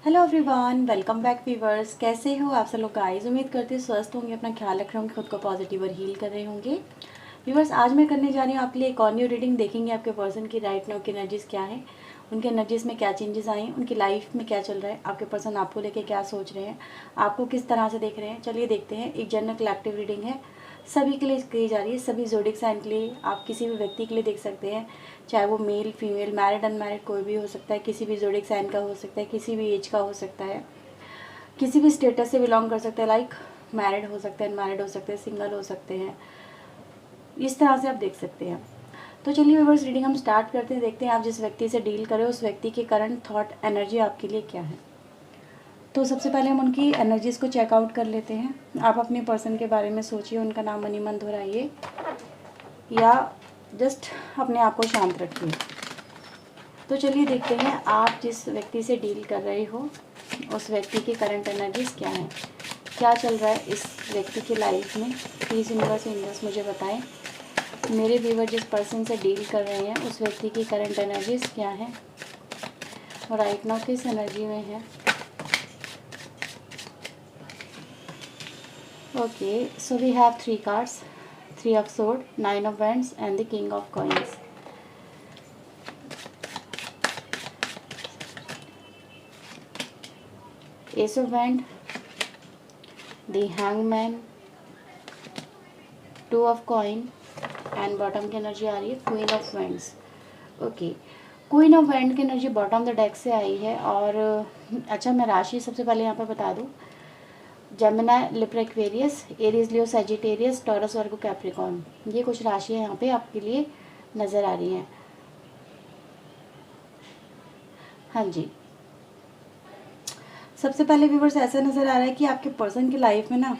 Hello everyone, welcome back viewers. कैसे हो आप सब लोग गाइस? उम्मीद करते हैं स्वस्थ होंगे, अपना ख्याल रख रहे होंगे, खुद को पॉजिटिव और हील कर रहे होंगे। व्यूवर्स, आज मैं करने जा रही हूँ आपके लिए एक और न्यू रीडिंग। देखेंगे आपके पर्सन की राइट नाउ की एनर्जीज क्या है, उनके एनर्जीज में क्या चेंजेस आए हैं, उनकी लाइफ में क्या चल रहा है, आपके पर्सन आपको लेके क्या सोच रहे हैं, आपको किस तरह से देख रहे हैं। चलिए देखते हैं। एक जनरल कलेक्टिव रीडिंग है, सभी के लिए की जा रही है, सभी ज़ोडिक साइन के लिए। आप किसी भी व्यक्ति के लिए देख सकते हैं, चाहे वो मेल फीमेल मैरिड अनमैरिड कोई भी हो सकता है, किसी भी ज़ोडिक साइन का हो सकता है, किसी भी एज का हो सकता है, किसी भी स्टेटस से बिलोंग कर सकते हैं, लाइक मैरिड हो सकते हैं, अनमैरिड हो सकते हैं, सिंगल हो सकते हैं। इस तरह से आप देख सकते हैं। तो चलिए व्यूअर्स, रीडिंग हम स्टार्ट करते हैं। देखते हैं आप जिस व्यक्ति से डील करें उस व्यक्ति की करंट थॉट एनर्जी आपके लिए क्या है। तो सबसे पहले हम उनकी एनर्जीज को चेकआउट कर लेते हैं। आप अपने पर्सन के बारे में सोचिए, उनका नाम मनी मन दोहराइए या जस्ट अपने आप को शांत रखिए। तो चलिए देखते हैं आप जिस व्यक्ति से डील कर रहे हो उस व्यक्ति की करंट एनर्जीज क्या है, क्या चल रहा है इस व्यक्ति की लाइफ में। प्लीज़ यूनिवर्स एंजल्स मुझे बताएं, मेरे व्यूवर जिस पर्सन से डील कर रहे हैं उस व्यक्ति की करंट एनर्जीज क्या है और राइट नाउ किस एनर्जी में है। Okay, so we have 3 cards, 3 of sword, 9 of wands and the king of coins. Ace of wand, the hangman, 2 of coin and bottom की एनर्जी आ रही है queen of wands. Okay, queen of wand की energy bottom the deck से आई है। और अच्छा, मैं राशि सबसे पहले यहाँ पे बता दूँ। जेमिनी, लिब्रा, एक्वेरियस, एरीज, लियो, सजिटेरियस, टॉरस, वर्गो, कैप्रिकॉर्न, ये कुछ राशियाँ यहाँ पे आपके लिए नज़र आ रही हैं। हाँ जी, सबसे पहले व्यूवर्स ऐसा नज़र आ रहा है कि आपके पर्सन की लाइफ में ना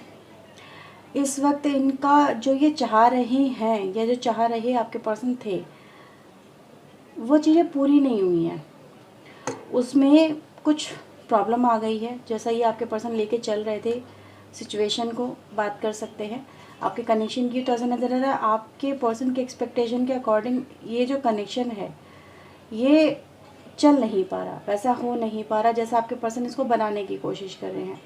इस वक्त इनका जो ये चाह रहे हैं या जो चाह रहे आपके पर्सन थे वो चीज़ें पूरी नहीं हुई हैं, उसमें कुछ प्रॉब्लम आ गई है। जैसा ये आपके पर्सन लेके चल रहे थे सिचुएशन को, बात कर सकते हैं आपके कनेक्शन की। तो ऐसा नज़र आ रहा है आपके पर्सन के एक्सपेक्टेशन के अकॉर्डिंग ये जो कनेक्शन है ये चल नहीं पा रहा, वैसा हो नहीं पा रहा जैसा आपके पर्सन इसको बनाने की कोशिश कर रहे हैं।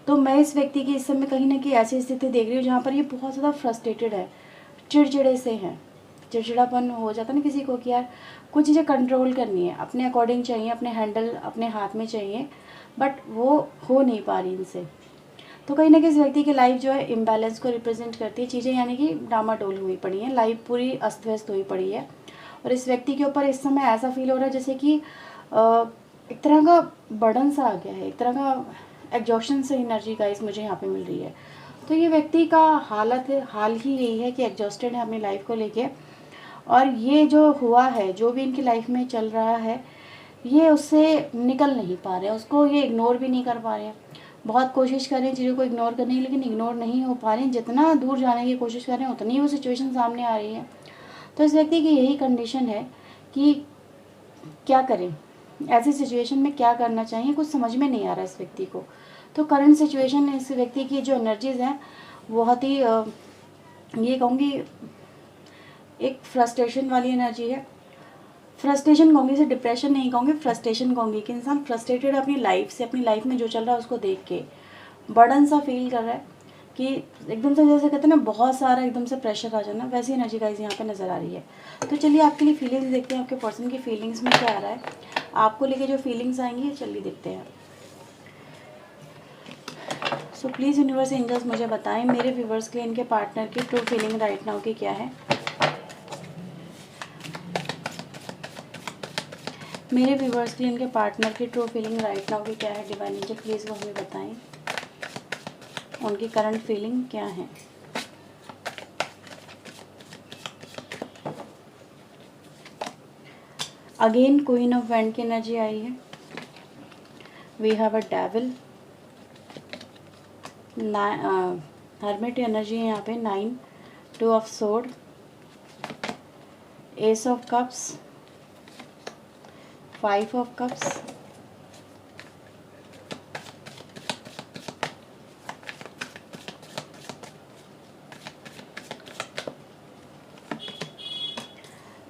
तो मैं इस व्यक्ति की इस समय कहीं ना कहीं ऐसी स्थिति देख रही हूँ जहाँ पर ये बहुत ज़्यादा फ्रस्ट्रेटेड है, चिड़चिड़े से हैं। चिड़चिड़ापन हो जाता है ना किसी को कि यार कुछ चीज़ें कंट्रोल करनी है, अपने अकॉर्डिंग चाहिए, अपने हैंडल अपने हाथ में चाहिए, बट वो हो नहीं पा रही इनसे। तो कहीं ना कहीं इस व्यक्ति की लाइफ जो है इम्बैलेंस को रिप्रेजेंट करती है, चीज़ें यानी कि डामाडोल हुई पड़ी हैं, लाइफ पूरी अस्त व्यस्त हुई पड़ी है। और इस व्यक्ति के ऊपर इस समय ऐसा फील हो रहा है जैसे कि एक तरह का बर्डन सा आ गया है, एक तरह का एग्जॉशन से एनर्जी गाइस मुझे यहाँ पे मिल रही है। तो ये व्यक्ति का हाल ही यही है कि एग्जॉस्टेड है अपनी लाइफ को लेके। और ये जो हुआ है, जो भी इनकी लाइफ में चल रहा है, ये उससे निकल नहीं पा रहे हैं, उसको ये इग्नोर भी नहीं कर पा रहे हैं। बहुत कोशिश कर रहे हैं चीज़ों को इग्नोर करने की, लेकिन इग्नोर नहीं हो पा रहे हैं। जितना दूर जाने की कोशिश कर रहे हैं उतनी वो सिचुएशन सामने आ रही है। तो इस व्यक्ति की यही कंडीशन है कि क्या करें, ऐसी सिचुएशन में क्या करना चाहिए, कुछ समझ में नहीं आ रहा है इस व्यक्ति को। तो करंट सिचुएशन इस व्यक्ति की जो एनर्जीज़ हैं बहुत ही ये कहूँगी एक फ्रस्ट्रेशन वाली एनर्जी है। फ्रस्ट्रेशन कहूँगी, इसे डिप्रेशन नहीं कहूँगी, फ्रस्ट्रेशन कहूँगी कि इंसान फ्रस्ट्रेटेड अपनी लाइफ से, अपनी लाइफ में जो चल रहा है उसको देख के बर्डन सा फील कर रहा है कि एकदम से जैसे कहते हैं ना बहुत सारा एकदम से प्रेशर आ जाना, वैसी एनर्जी गाइस यहाँ पे नज़र आ रही है। तो चलिए आपके लिए फीलिंग्स देखते हैं, आपके पर्सन की फीलिंग्स में क्या आ रहा है, आपको लेके जो फीलिंग्स आएंगी चलिए देखते हैं। सो प्लीज़ यूनिवर्स एंजल्स मुझे बताएं मेरे व्यूवर्स के लिए इनके पार्टनर की ट्रू फीलिंग राइट नाउ की क्या है। मेरे व्यूवर्स के लिए इनके पार्टनर की ट्रू फीलिंग राइट नाउ की क्या है। डिवाइन एंजल प्लीज़ वो हमें बताएं, उनकी करंट फीलिंग क्या है। अगेन क्वीन ऑफ वैंड की एनर्जी आई है। We have a devil, hermit energy है यहाँ पे 9, 2 of sword, ace of cups, 5 of cups,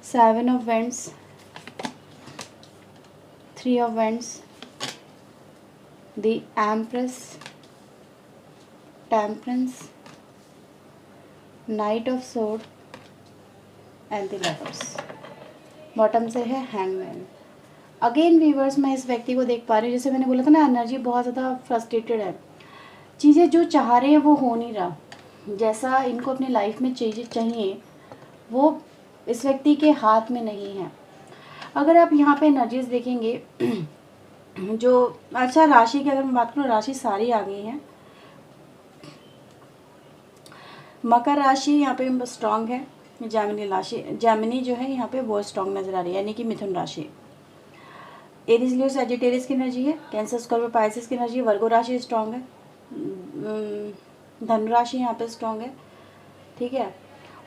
seven of wands, 3 of wands, the empress, temperance, knight of sword and the lovers. Bottom से है hangman. Again viewers, मैं इस व्यक्ति को देख पा रही हूँ, जैसे मैंने बोला था ना, एनर्जी बहुत ज़्यादा फ्रस्ट्रेटेड है। चीज़ें जो चाह रहे हैं वो हो नहीं रहा, जैसा इनको अपनी लाइफ में चीज़ें चाहिए वो इस व्यक्ति के हाथ में नहीं है। अगर आप यहाँ पे एनर्जीज देखेंगे जो, अच्छा राशि की अगर मैं बात करूँ, राशि सारी आ गई हैं। मकर राशि यहाँ पे स्ट्रांग है, जैमिनी राशि, जैमिनी जो है यहाँ पे बहुत स्ट्रांग नजर आ रही है, यानी कि मिथुन राशि। एरीज लियो सजिटेरियस की एनर्जी है, कैंसर स्कॉर्पियो पाइसेस की एनर्जी, वर्गो राशि स्ट्रांग है, धनु राशि यहाँ पे स्ट्रांग है, ठीक है।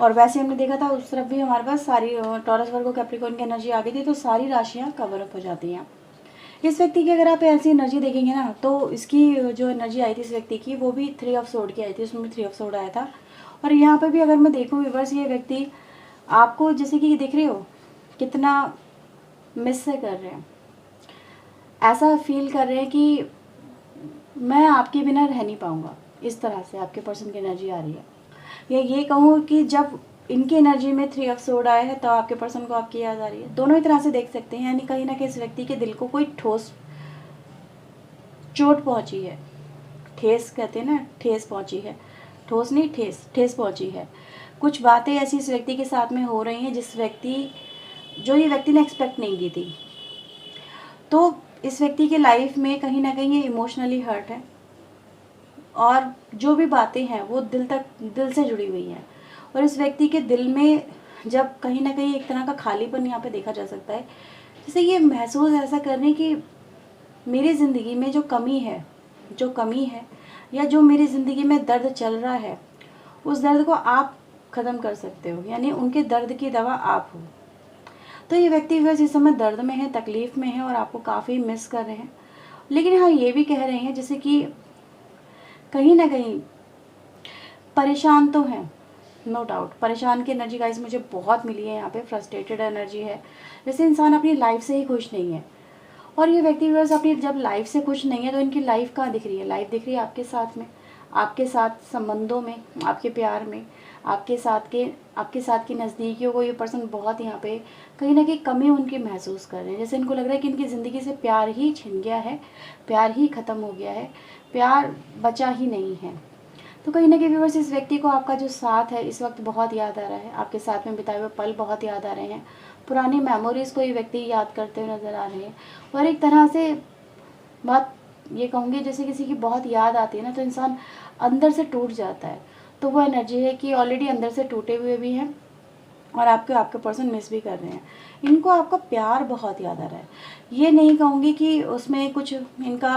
और वैसे हमने देखा था उस तरफ भी हमारे पास सारी टॉरस वर्गो कैप्रिकॉर्न की एनर्जी आ गई थी, तो सारी राशियाँ कवर अप हो जाती हैं। इस व्यक्ति की अगर आप ऐसी एनर्जी देखेंगे ना, तो इसकी जो एनर्जी आई थी इस व्यक्ति की, वो भी 3 ऑफ सोर्ड की आई थी, उसमें भी 3 ऑफ सोर्ड आया था। और यहाँ पर भी अगर मैं देखूँ व्यूअर्स, ये व्यक्ति आपको जैसे कि दिख रहे हो कितना मिस से कर रहे हैं, ऐसा फील कर रहे हैं कि मैं आपके बिना रह नहीं पाऊँगा, इस तरह से आपके पर्सन की एनर्जी आ रही है। या ये कहूँ कि जब इनकी एनर्जी में 3 ऑफ सोर्ड आया है तो आपके पर्सन को आपकी याद आ रही है। दोनों ही तरह से देख सकते हैं, यानी कहीं ना कहीं इस व्यक्ति के दिल को कोई ठोस चोट पहुंची है, ठेस कहते हैं ना, ठेस पहुंची है, ठोस नहीं ठेस, ठेस पहुंची है। कुछ बातें ऐसी इस व्यक्ति के साथ में हो रही हैं जो ये व्यक्ति ने एक्सपेक्ट नहीं की थी। तो इस व्यक्ति के लाइफ में कहीं ना कहीं ये इमोशनली हर्ट है, और जो भी बातें हैं वो दिल से जुड़ी हुई हैं। और इस व्यक्ति के दिल में जब कहीं ना कहीं एक तरह का खालीपन यहाँ पे देखा जा सकता है, जैसे ये महसूस ऐसा करने की मेरी ज़िंदगी में जो कमी है या जो मेरी ज़िंदगी में दर्द चल रहा है, उस दर्द को आप ख़त्म कर सकते हो, यानी उनके दर्द की दवा आप हो। तो ये व्यक्ति बस इस समय दर्द में है, तकलीफ़ में है, और आपको काफ़ी मिस कर रहे हैं। लेकिन हाँ, ये भी कह रहे हैं जैसे कि कहीं ना कहीं परेशान तो हैं, नो डाउट। परेशान की एनर्जी गाइस मुझे बहुत मिली है यहाँ पे, फ्रस्ट्रेटेड एनर्जी है, जैसे इंसान अपनी लाइफ से ही खुश नहीं है। और ये व्यक्ति बस अपनी जब लाइफ से खुश नहीं है तो इनकी लाइफ कहाँ दिख रही है? लाइफ दिख रही है आपके साथ में, आपके साथ संबंधों में, आपके प्यार में, आपके साथ की नज़दीकियों को ये पर्सन बहुत यहाँ पे कहीं ना कहीं कमी उनकी महसूस कर रहे हैं। जैसे इनको लग रहा है कि इनकी ज़िंदगी से प्यार ही छिन गया है, प्यार ही ख़त्म हो गया है, प्यार बचा ही नहीं है। तो कहीं ना कहीं व्यूअर्स, इस व्यक्ति को आपका जो साथ है इस वक्त बहुत याद आ रहा है, आपके साथ में बिताए हुए पल बहुत याद आ रहे हैं, पुरानी मेमोरीज़ को ये व्यक्ति याद करते हुए नज़र आ रहे हैं। और एक तरह से बात ये कहूँगी, जैसे किसी की बहुत याद आती है ना, तो इंसान अंदर से टूट जाता है। तो वो एनर्जी है कि ऑलरेडी अंदर से टूटे हुए भी हैं और आपके पर्सन मिस भी कर रहे हैं। इनको आपका प्यार बहुत याद आ रहा है। ये नहीं कहूँगी कि उसमें कुछ इनका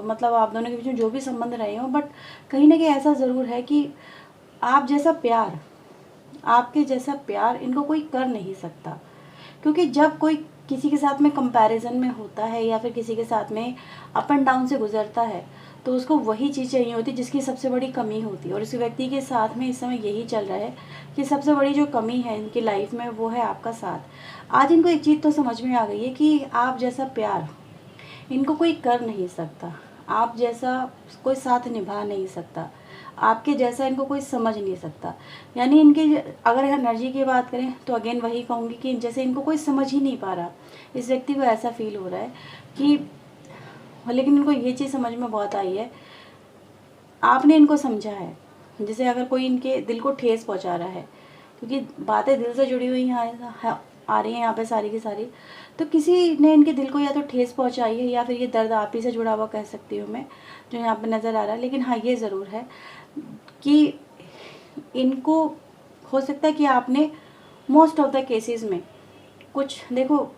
मतलब आप दोनों के बीच में जो भी संबंध रहे हों, बट कहीं ना कहीं ऐसा ज़रूर है कि आपके जैसा प्यार इनको कोई कर नहीं सकता। क्योंकि जब कोई किसी के साथ में कंपैरिजन में होता है या फिर किसी के साथ में अप एंड डाउन से गुजरता है, तो उसको वही चीज़ चाहिए होती है जिसकी सबसे बड़ी कमी होती है। और इस व्यक्ति के साथ में इस समय यही चल रहा है कि सबसे बड़ी जो कमी है इनकी लाइफ में वो है आपका साथ। आज इनको एक चीज़ तो समझ में आ गई है कि आप जैसा प्यार इनको कोई कर नहीं सकता, आप जैसा कोई साथ निभा नहीं सकता, आपके जैसा इनको कोई समझ नहीं सकता। यानी इनकी अगर एनर्जी की बात करें तो अगेन वही कहूँगी कि जैसे इनको कोई समझ ही नहीं पा रहा। इस व्यक्ति को ऐसा फील हो रहा है कि, लेकिन इनको ये चीज़ समझ में बहुत आई है, आपने इनको समझा है। जैसे अगर कोई इनके दिल को ठेस पहुंचा रहा है, क्योंकि बातें दिल से जुड़ी हुई आ रही हैं यहाँ पे सारी की सारी, तो किसी ने इनके दिल को या तो ठेस पहुंचाई है या फिर ये दर्द आप ही से जुड़ा हुआ कह सकती हूँ मैं, जो यहाँ पे नज़र आ रहा है। लेकिन हाँ, ये ज़रूर है कि इनको हो सकता है कि आपने मोस्ट ऑफ द केसेस में कुछ, देखो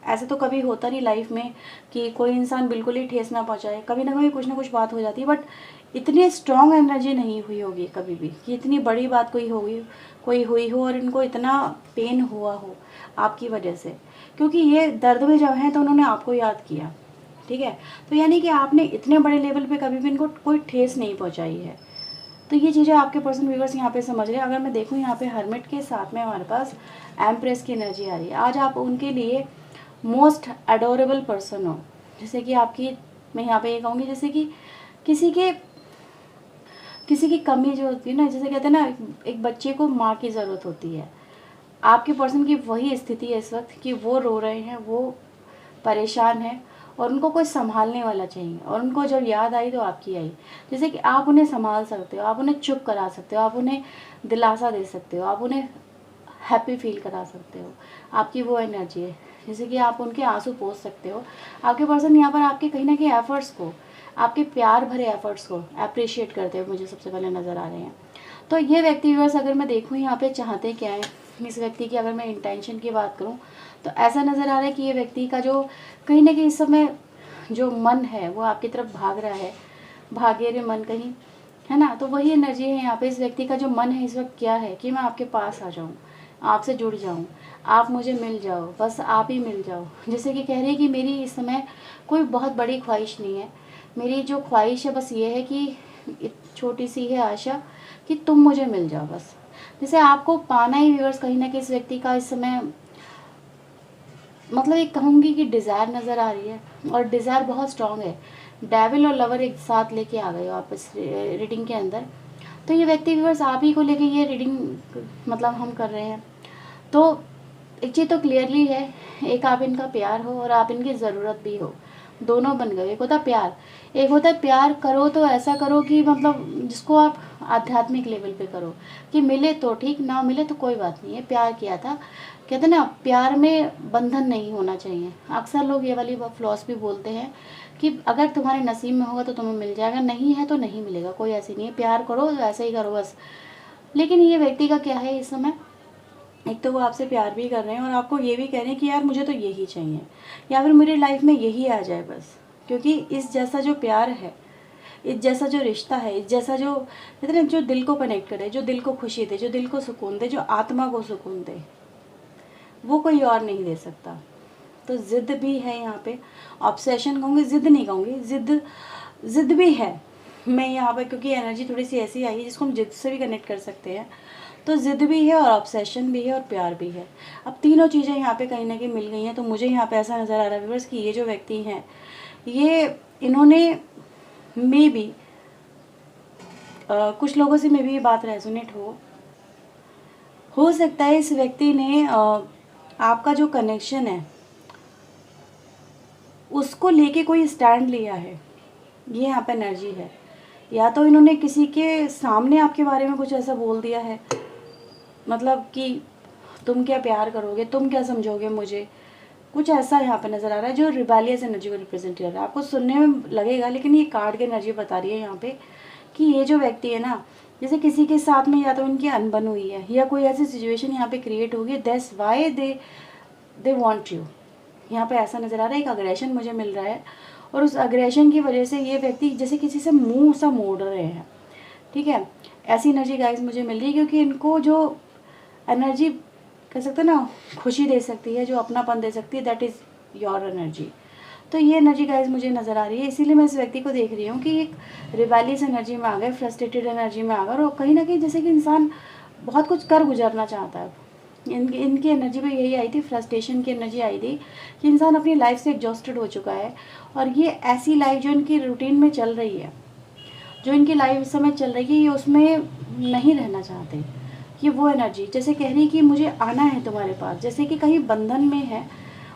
ऐसे तो कभी होता नहीं लाइफ में कि कोई इंसान बिल्कुल ही ठेस ना पहुंचाए, कभी ना कभी कुछ ना कुछ बात हो जाती है, बट इतनी स्ट्रॉन्ग एनर्जी नहीं हुई होगी कभी भी कि इतनी बड़ी बात कोई हुई हो और इनको इतना पेन हुआ हो आपकी वजह से। क्योंकि ये दर्द में जब हैं तो उन्होंने आपको याद किया, ठीक है। तो यानी कि आपने इतने बड़े लेवल पे कभी भी इनको कोई ठेस नहीं पहुंचाई है। तो ये चीज़ें आपके पर्सन व्यूअर्स यहाँ पे समझ रहे हैं। अगर मैं देखूँ यहाँ पे हर्मिट के साथ में हमारे पास एम्प्रेस की एनर्जी आ रही है। आज आप उनके लिए मोस्ट एडोरेबल पर्सन हो, जैसे कि आपकी मैं यहाँ पे ये कहूँगी जैसे कि किसी के किसी की कमी जो होती है ना, जैसे कहते हैं ना, एक बच्चे को माँ की ज़रूरत होती है। आपके पर्सन की वही स्थिति है इस वक्त कि वो रो रहे हैं, वो परेशान है और उनको कोई संभालने वाला चाहिए, और उनको जब याद आई तो आपकी आई। जैसे कि आप उन्हें संभाल सकते हो, आप उन्हें चुप करा सकते हो, आप उन्हें दिलासा दे सकते हो, आप उन्हें हैप्पी फील करा सकते हो। आपकी वो एनर्जी है। जैसे कि आप उनके आंसू पोंछ सकते हो। आपके पर्सन यहाँ पर आपके कहीं ना कहीं एफर्ट्स को, आपके प्यार भरे एफर्ट्स को अप्रिशिएट करते हुए मुझे सबसे पहले नज़र आ रहे हैं। तो ये व्यक्ति व्यूअर्स, अगर मैं देखूँ यहाँ पे चाहते क्या है इस व्यक्ति की, अगर मैं इंटेंशन की बात करूँ तो ऐसा नज़र आ रहा है कि ये व्यक्ति का जो कहीं ना कहीं इस समय जो मन है वो आपकी तरफ भाग रहा है, भागे रे मन कहीं, है ना। तो वही एनर्जी है यहाँ पे। इस व्यक्ति का जो मन है इस वक्त क्या है कि मैं आपके पास आ जाऊँ, आपसे जुड़ जाऊँ, आप मुझे मिल जाओ, बस आप ही मिल जाओ। जैसे कि कह रही है कि मेरी इस समय कोई बहुत बड़ी ख्वाहिश नहीं है, मेरी जो ख्वाहिश है बस ये है कि छोटी सी है आशा कि तुम मुझे मिल जाओ बस। जैसे आपको पाना ही व्यूअर्स कहीं ना कहीं इस व्यक्ति का इस समय, मतलब एक कहूँगी कि डिज़ायर नज़र आ रही है, और डिज़ायर बहुत स्ट्रांग है। डेविल और लवर एक साथ लेके आ गए आप इस रीडिंग के अंदर। तो ये व्यक्ति व्यूअर्स आप ही को लेके ये रीडिंग मतलब हम कर रहे हैं। तो एक चीज़ तो क्लियरली है, एक आप इनका प्यार हो और आप इनकी ज़रूरत भी हो, दोनों बन गए। एक होता है प्यार, एक होता है प्यार करो तो ऐसा करो कि मतलब जिसको आप आध्यात्मिक लेवल पे करो, कि मिले तो ठीक, ना मिले तो कोई बात नहीं है, प्यार किया था। कहते ना, प्यार में बंधन नहीं होना चाहिए। अक्सर लोग ये वाली फिलॉसफी बोलते हैं कि अगर तुम्हारे नसीब में होगा तो तुम्हें मिल जाएगा, नहीं है तो नहीं मिलेगा, कोई ऐसी नहीं है। प्यार करो तो ऐसे ही करो बस। लेकिन ये व्यक्ति का क्या है इस समय, एक तो वो आपसे प्यार भी कर रहे हैं और आपको ये भी कह रहे हैं कि यार मुझे तो यही चाहिए, या फिर मेरी लाइफ में यही आ जाए बस। क्योंकि इस जैसा जो प्यार है, इस जैसा जो रिश्ता है, इस जैसा जो कहते हैं जो दिल को कनेक्ट करे, जो दिल को खुशी दे, जो दिल को सुकून दे, जो आत्मा को सुकून दे, वो कोई और नहीं दे सकता। तो ज़िद भी है यहाँ पे, ऑब्सेशन कहूँगी, ज़िद नहीं कहूँगी, ज़िद भी है मैं यहाँ पे, क्योंकि एनर्जी थोड़ी सी ऐसी आई है जिसको हम जिद से भी कनेक्ट कर सकते हैं। तो ज़िद भी है और ऑब्सेशन भी है और प्यार भी है। अब तीनों चीज़ें यहाँ पे कहीं ना कहीं मिल गई हैं। तो मुझे यहाँ पे ऐसा नज़र आ रहा है व्यूअर्स कि ये जो व्यक्ति हैं, ये इन्होंने मे बी कुछ लोगों से मे बी ये बात रेजोनेट हो सकता है इस व्यक्ति ने आपका जो कनेक्शन है उसको लेके कोई स्टैंड लिया है, ये यहाँ पे एनर्जी है। या तो इन्होंने किसी के सामने आपके बारे में कुछ ऐसा बोल दिया है, मतलब कि तुम क्या प्यार करोगे, तुम क्या समझोगे मुझे, कुछ ऐसा यहाँ पे नज़र आ रहा है जो रिबेलियस एनर्जी को रिप्रेजेंट कर रहा है। आपको सुनने में लगेगा लेकिन ये कार्ड की एनर्जी बता रही है यहाँ पे कि ये जो व्यक्ति है ना, जैसे किसी के साथ में या तो उनकी अनबन हुई है या कोई ऐसी सिचुएशन यहाँ पे क्रिएट होगी, that's why they want you. यहाँ पे ऐसा नज़र आ रहा है, एक अग्रेशन मुझे मिल रहा है, और उस अग्रेशन की वजह से ये व्यक्ति जैसे किसी से मुंह सा मोड़ रहे हैं। ठीक है, ऐसी एनर्जी गाइस मुझे मिल रही है, क्योंकि इनको जो एनर्जी कह सकते हैं ना खुशी दे सकती है, जो अपनापन दे सकती है, दैट इज़ योर एनर्जी। तो ये एनर्जी गाइस मुझे नज़र आ रही है, इसीलिए मैं इस व्यक्ति को देख रही हूँ कि एक रिबेलियस एनर्जी में आ गए, फ्रस्ट्रेटेड एनर्जी में आ गए, और कहीं ना कहीं जैसे कि इंसान बहुत कुछ कर गुजरना चाहता है। इनकी एनर्जी पे यही आई थी, फ्रस्ट्रेशन की एनर्जी आई थी कि इंसान अपनी लाइफ से एग्जॉस्टेड हो चुका है, और ये ऐसी लाइफ जो इनकी रूटीन में चल रही है, जो इनकी लाइफ इस समय चल रही है, ये उसमें नहीं रहना चाहते। ये वो एनर्जी जैसे कह रही है कि मुझे आना है तुम्हारे पास, जैसे कि कहीं बंधन में है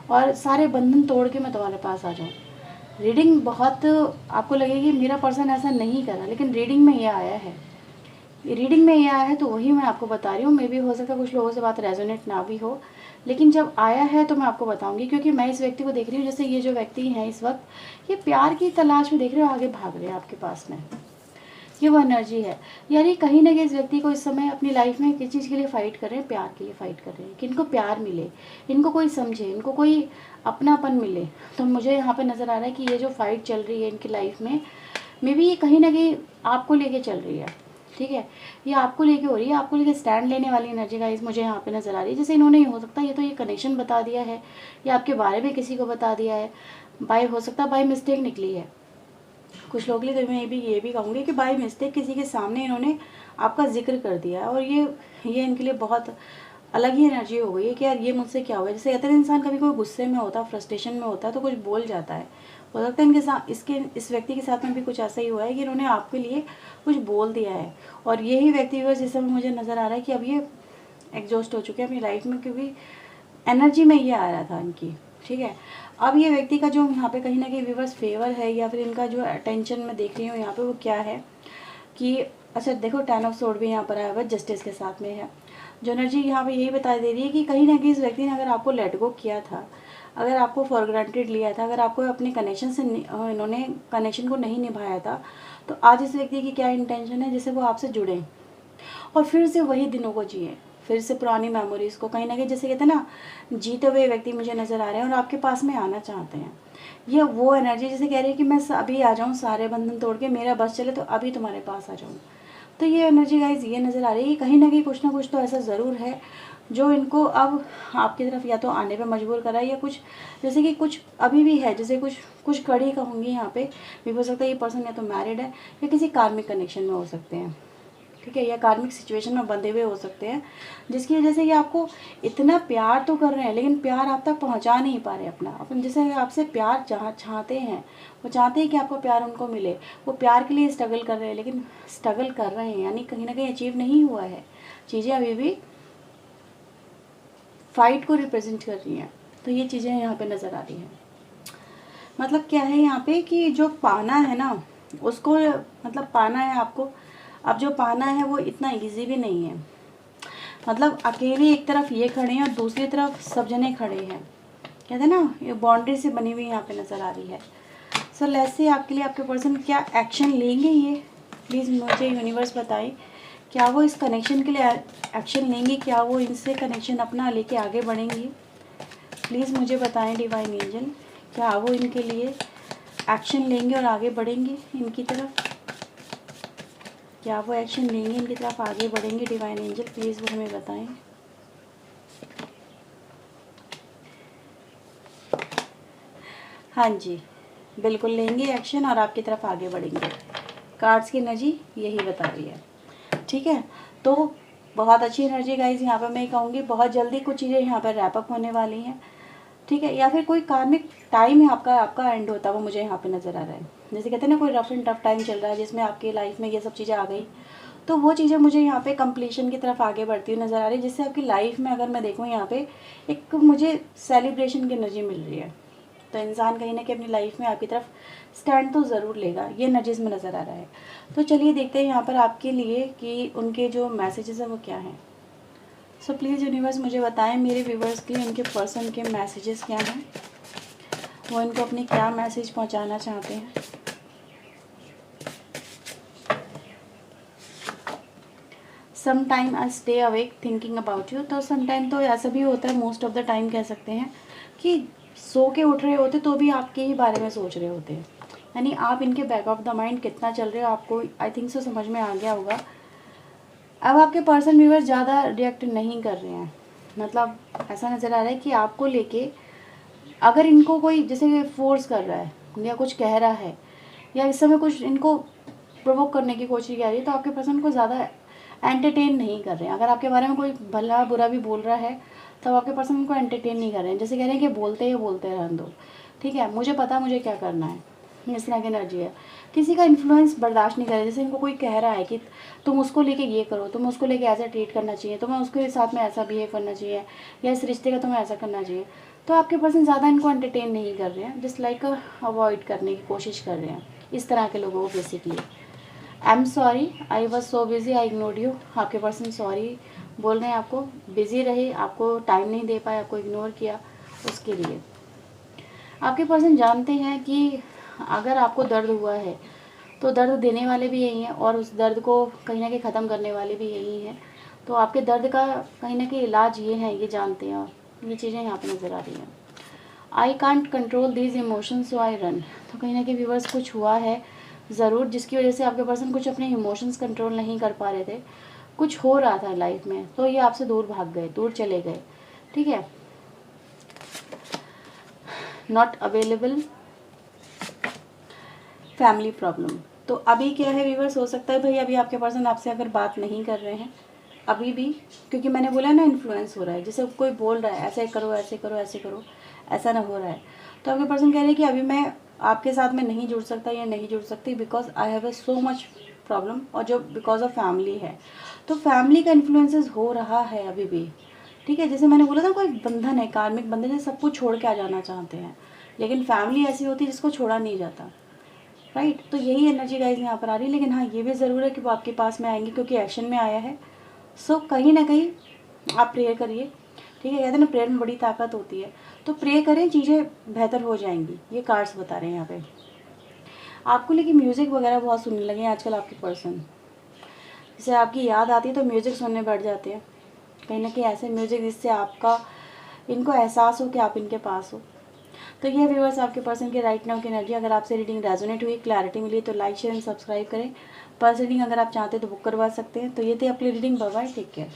और सारे बंधन तोड़ के मैं तुम्हारे पास आ जाऊँ। रीडिंग बहुत आपको लगेगी मेरा पर्सन ऐसा नहीं करा, लेकिन रीडिंग में ये आया है, रीडिंग में ये आया है, तो वही मैं आपको बता रही हूँ। मे भी हो सकता है कुछ लोगों से बात रेजोनेट ना भी हो, लेकिन जब आया है तो मैं आपको बताऊंगी, क्योंकि मैं इस व्यक्ति को देख रही हूँ, जैसे ये जो व्यक्ति हैं इस वक्त ये प्यार की तलाश में देख रहे हो, आगे भाग रहे हैं आपके पास में, ये वो एनर्जी है। यानी कहीं ना कहीं इस व्यक्ति को इस समय अपनी लाइफ में किस चीज़ के लिए फ़ाइट कर रहे हैं, प्यार के लिए फ़ाइट कर रहे हैं कि इनको प्यार मिले, इनको कोई समझे, इनको कोई अपनापन मिले। तो मुझे यहाँ पे नज़र आ रहा है कि ये जो फाइट चल रही है इनकी लाइफ में, मे बी ये कहीं ना कहीं आपको लेके चल रही है। ठीक है, ये आपको लेके हो रही है, आपको लेके स्टैंड लेने वाली एनर्जी गाइस मुझे यहाँ पे नज़र आ रही है। जैसे इन्होंने हो सकता है ये तो ये कनेक्शन बता दिया है, या आपके बारे में किसी को बता दिया है, बाय हो सकता है बाय मिस्टेक निकली है कुछ लोग के लिए। तो मैं ये भी कहूँगी कि बाय मिस्टेक किसी के सामने इन्होंने आपका जिक्र कर दिया है, और ये इनके लिए बहुत अलग ही एनर्जी हो गई है कि यार ये मुझसे क्या हुआ। जैसे कहते हैं इंसान कभी कोई गुस्से में होता है, फ्रस्ट्रेशन में होता है, तो कुछ बोल जाता है, हो सकता है इनके साथ इस व्यक्ति के साथ में भी कुछ ऐसा ही हुआ है कि इन्होंने आपके लिए कुछ बोल दिया है, और यही व्यक्ति जिस समय मुझे नज़र आ रहा है कि अब ये एग्जॉस्ट हो चुके हैं अपनी लाइफ में, क्योंकि एनर्जी में ये आ रहा था इनकी। ठीक है, अब ये व्यक्ति का जो यहाँ पे कहीं ना कहीं व्यूअर्स फेवर है, या फिर इनका जो अटेंशन मैं देख रही हूँ यहाँ पे वो क्या है कि अच्छा देखो 10 ऑफ सोर्ड भी यहाँ पर आया हुआ है, जस्टिस के साथ में है। जो एनर्जी यहाँ पे यही बता दे रही है कि कहीं ना कहीं इस व्यक्ति ने अगर आपको लेट गो किया था, अगर आपको फॉर ग्रांटेड लिया था, अगर आपको अपने कनेक्शन से इन्होंने कनेक्शन को नहीं निभाया था, तो आज इस व्यक्ति की क्या इंटेंशन है, जिससे वो आपसे जुड़े और फिर से वही दिनों को जिए, फिर से पुरानी मेमोरीज़ को कहीं ना कहीं, जैसे कहते हैं ना, जीते हुए व्यक्ति मुझे नज़र आ रहे हैं और आपके पास में आना चाहते हैं। ये वो एनर्जी जैसे कह रही है कि मैं अभी आ जाऊँ, सारे बंधन तोड़ के, मेरा बस चले तो अभी तुम्हारे पास आ जाऊँ। तो ये एनर्जी गाइज ये नज़र आ रही है कि कहीं ना कहीं कुछ ना कुछ तो ऐसा ज़रूर है जो इनको अब आपकी तरफ या तो आने पे मजबूर करा है, या कुछ जैसे कि कुछ अभी भी है, जैसे कुछ कड़ी कहूँगी यहाँ पे भी। हो सकता है ये पर्सन या तो मैरिड है या किसी कार्मिक कनेक्शन में हो सकते हैं, ठीक है, या कार्मिक सिचुएशन में बंधे हुए हो सकते हैं, जिसकी वजह से ये आपको इतना प्यार तो कर रहे हैं लेकिन प्यार आप तक पहुंचा नहीं पा रहे अपना। अपन जैसे आपसे प्यार चाहते हैं, वो चाहते हैं कि आपको प्यार उनको मिले, वो प्यार के लिए स्ट्रगल कर रहे हैं, लेकिन स्ट्रगल कर रहे हैं यानी कहीं ना कहीं अचीव नहीं हुआ है, चीज़ें अभी भी फाइट को रिप्रेजेंट कर रही हैं। तो ये चीज़ें यहाँ पे नज़र आ रही हैं। मतलब क्या है यहाँ पे कि जो पाना है ना उसको, मतलब पाना है आपको, अब जो पाना है वो इतना इजी भी नहीं है। मतलब अकेले एक तरफ ये खड़े हैं और दूसरी तरफ सब जने खड़े हैं, कहते हैं ना, ये बाउंड्री से बनी हुई यहाँ पे नज़र आ रही है। सो लेट्स से आपके लिए आपके पर्सन क्या एक्शन लेंगे, ये प्लीज़ मुझे यूनिवर्स बताएं, क्या वो इस कनेक्शन के लिए एक्शन लेंगे, क्या वो इनसे कनेक्शन अपना लेके आगे बढ़ेंगे। प्लीज़ मुझे बताएं डिवाइन एंजल, क्या वो इनके लिए एक्शन लेंगे और आगे बढ़ेंगे इनकी तरफ, क्या वो एक्शन लेंगे इनकी तरफ आगे बढ़ेंगे। डिवाइन एंजल प्लीज़ वो हमें बताएं। हाँ जी, बिल्कुल लेंगे एक्शन और आपकी तरफ आगे बढ़ेंगे। कार्ड्स की एनर्जी यही बता रही है। ठीक है, तो बहुत अच्छी एनर्जी गाइज यहाँ पर मैं कहूँगी, बहुत जल्दी कुछ चीज़ें यहाँ पर रैप अप होने वाली हैं। ठीक है, या फिर कोई कार्मिक टाइम है आपका एंड होता है, वो मुझे यहाँ पे नज़र आ रहा है। जैसे कहते हैं ना, कोई रफ एंड टफ टाइम चल रहा है जिसमें आपकी लाइफ में ये सब चीज़ें आ गई, तो वो चीज़ें मुझे यहाँ पे कंप्लीशन की तरफ आगे बढ़ती हुई नज़र आ रही है, जिससे आपकी लाइफ में अगर मैं देखूँ यहाँ पे एक मुझे सेलिब्रेशन की एनर्जी मिल रही है। तो इंसान कहीं ना कहीं अपनी लाइफ में आपकी तरफ स्टैंड तो ज़रूर लेगा, ये एनर्जीज में नज़र आ रहा है। तो चलिए देखते हैं यहाँ पर आपके लिए कि उनके जो मैसेजेस हैं वो क्या हैं। सो प्लीज़ यूनिवर्स मुझे बताएं मेरे व्यूवर्स के लिए उनके पर्सन के मैसेजेस क्या हैं, वो इनको अपने क्या मैसेज पहुंचाना चाहते हैं। Some time I stay awake thinking about you. तो सम टाइम तो ऐसा भी होता है, मोस्ट ऑफ द टाइम कह सकते हैं कि सो के उठ रहे होते तो भी आपके ही बारे में सोच रहे होते हैं, यानी आप इनके बैक ऑफ द माइंड कितना चल रहे हो आपको आई थिंक सो समझ में आ गया होगा। अब आपके पर्सन व्यूअर्स ज़्यादा रिएक्ट नहीं कर रहे हैं, मतलब ऐसा नज़र आ रहा है कि आपको लेके अगर इनको कोई जैसे फोर्स कर रहा है या कुछ कह रहा है या इस समय कुछ इनको प्रोवोक करने की कोशिश कर रही है, तो आपके पर्सन को ज़्यादा एंटरटेन नहीं कर रहे हैं। अगर आपके बारे में कोई भला बुरा भी बोल रहा है तो आपके पर्सन उनको एंटरटेन नहीं कर रहे हैं, जैसे कह रहे हैं कि बोलते रहने दो, ठीक है, मुझे पता मुझे क्या करना है, इस तरह की एनर्जी है। किसी का इन्फ्लुएंस बर्दाश्त नहीं कर रहे, जैसे इनको कोई कह रहा है कि तुम उसको लेके ये करो, तुम उसको लेके ऐसा ट्रीट करना चाहिए, तुम्हें उसके साथ में ऐसा बिहेव करना चाहिए, या इस रिश्ते का तुम्हें ऐसा करना चाहिए। तो आपके पर्सन ज़्यादा इनको एंटरटेन नहीं कर रहे हैं, जस्ट लाइक अवॉइड करने की कोशिश कर रहे हैं इस तरह के लोगों को basically. I am sorry I was so busy I ignored you. आपके पर्सन सॉरी बोल रहे हैं, आपको बिजी रहे, आपको टाइम नहीं दे पाए, आपको इग्नोर किया उसके लिए। आपके पर्सन जानते हैं कि अगर आपको दर्द हुआ है तो दर्द देने वाले भी यही हैं और उस दर्द को कहीं ना कहीं ख़त्म करने वाले भी यही हैं। तो आपके दर्द का कहीं ना कहीं इलाज ये है, ये जानते हैं और ये चीज़ें यहाँ पे नज़र आ रही हैं। I can't control these emotions so I run. तो कहीं ना कहीं व्यूअर्स कुछ हुआ है ज़रूर जिसकी वजह से आपके पर्सन कुछ अपने इमोशंस कंट्रोल नहीं कर पा रहे थे, कुछ हो रहा था लाइफ में, तो ये आपसे दूर भाग गए, दूर चले गए। ठीक है, नॉट अवेलेबल फैमिली प्रॉब्लम। तो अभी क्या है व्यूअर्स, हो सकता है भाई अभी आपके पर्सन आपसे अगर बात नहीं कर रहे हैं अभी भी, क्योंकि मैंने बोला ना इन्फ्लुएंस हो रहा है, जैसे कोई बोल रहा है ऐसे करो ऐसे करो ऐसे करो, ऐसा ना हो रहा है। तो आपके पर्सन कह रहे हैं कि अभी मैं आपके साथ में नहीं जुड़ सकता या नहीं जुड़ सकती, because I have a so much problem, और जो बिकॉज ऑफ फैमिली है। तो फैमिली का इन्फ्लुएंसेस हो रहा है अभी भी, ठीक है। जैसे मैंने बोला था, कोई बंधन है, कार्मिक बंधन है, सब कुछ छोड़ के आ जाना चाहते हैं, लेकिन फैमिली ऐसी होती है जिसको छोड़ा नहीं जाता, राइट। तो यही एनर्जी गाइज यहाँ पर आ रही है। लेकिन हाँ, ये भी ज़रूर है कि वो आपके पास में आएंगे, क्योंकि एक्शन में आया है। सो कहीं ना कहीं आप प्रेयर करिए, ठीक है। कहते हैं ना, प्रेयर में बड़ी ताकत होती है। तो प्रे करें, चीज़ें बेहतर हो जाएंगी, ये कार्ड्स बता रहे हैं यहाँ पे। आपको लेकिन म्यूज़िक वगैरह बहुत सुनने लगे हैं आजकल आपके पर्सन। जैसे आपकी याद आती है तो म्यूज़िक सुनने बैठ जाते हैं, कहीं ना कहीं ऐसे म्यूज़िक जिससे आपका इनको एहसास हो कि आप इनके पास हो। तो ये व्यूअर्स आपके पर्सन के राइट नाउ की एनर्जी। अगर आपसे रीडिंग रेजोनेट हुई, क्लैरिटी मिली, तो लाइक शेयर एंड सब्सक्राइब करें। पर्सन रीडिंग अगर आप चाहते हैं तो बुक करवा सकते हैं। तो ये थी आपकी reading. Bye bye, take care.